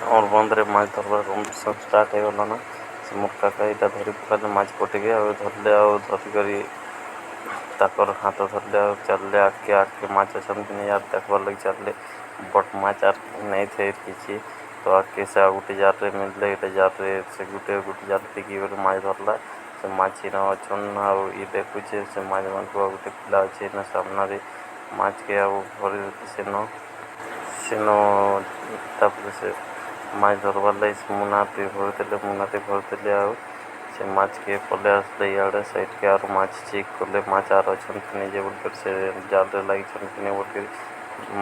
और बंदरे माछ धरबार competition start हो गलाना से मोर काका यहाँ धरी पकाले माछ पटिके धरले धरिकी ताकर हाथ धरले चलले आगे माछ अच्छा कि नहीं यार देखबार लगे चलले बट माछ आर नहीं थे किसी तो आगे से गोटे जार मिलले ये जार से गोटे गोटे जार टिकी माछ धरला से माछ इन अच्छन आई देखुचे से माछ मान गोटे पिला अच्छे सामने माछ के भरी सेन सेन तापर से माछ धरबार लगे मुनाते भरते से माछ के पले आसले इे साइड के और माछ चेक कले माछ आर अच्छा कि नहीं बोल से जाल लगे कि नहीं बोल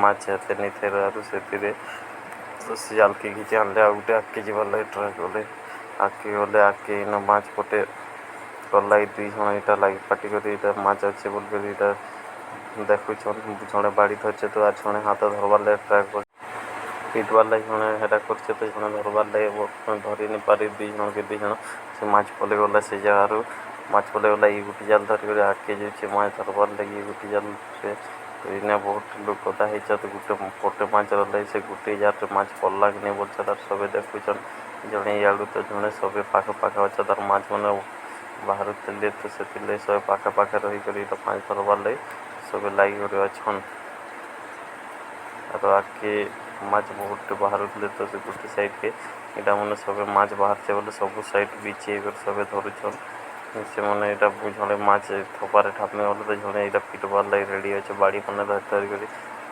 माछ हेते नहीं थे से तो से जाल के घिचे आनले आ गोटे आगे जबार लगे ट्राए कले आगे गले आगे इन माछ पटे गला दुई जन यहाँ लगे पार्टी कर माछ अच्छे बोल देखुन जड़े बाड़ी धरचे तो आज जड़े हाथ धरबार लगे ट्राए कर पिटबार लगे जड़े हेटा कर तो जड़े धरबार लगे धरी नहीं पारी दुई जन के दुई जन से माछ पले गला से जगार माछ पले गला ये गोटे जाल धरिक आगे जाए माछ धरबार लगे गोटे जाल से तो इना बहुत लोग कदा हो तो गोटे पटे माछ रहा से गोटे जार माछ पड़ला कि नहीं बोल सब देखुन जड़े इू तो जड़े सब पाखे अच्छा तार माछ मैंने बाहर थे तो से सब पाखे रहीक माछ धरबार लगे सब लगे अच्छन और आगे माछ बहुत बाहर थे तो से गोटे साइड के यहाँ मैंने सब माछ बाहर थे बोले सब साइड बिछे सब धरुछन से मैंने यहाँ जड़े माछ थपारे ठापने गले तो जड़े यहाँ पिटबार लगे रेडी अच्छे बाड़ी मैंने धरिक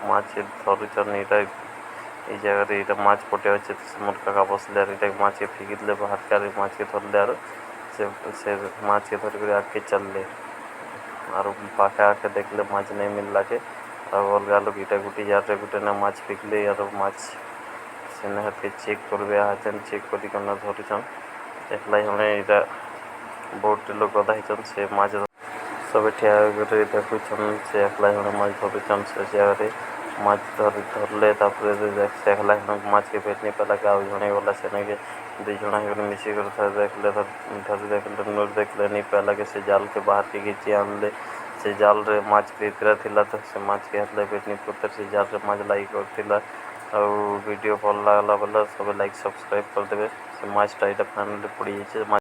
माछ धरुछन यहाँ ये जगह यहाँ माछ पटे अच्छे तो मोर काका बसले ये माछ के फिकी दे बाहर के माछ के धरले से माछ के धरिक आगे चलले और पाखे आके देखले माछ नहीं मिलला के और अलग लोग इटा गोटे जार गोटे ना माछ फिकले यार माछ से चेक करबे हाथ चेक कर धरुछन देखला हमें यहाँ बहुत लोग गदा होचन से माछ सब ठिया देखुन से एकला जड़े माछ धरुछन से जगह माछ धरले देखला माछ के पेट नहीं पाला के जड़े गला सेने के दुई जन मिसिक देखले धरी देखले देखले नहीं पाला के से जाल के बाहर के घिची आनले से जाल रे माछ भीतर थिला तो से माछ के हाथ पेट नहीं पुतर से जाल रे माछ लाइक करथिला और वीडियो भल लागला बोला सब लाइक सब्सक्राइब कर देबे से माछटा यहाँ फाइनली पड़ी जाए।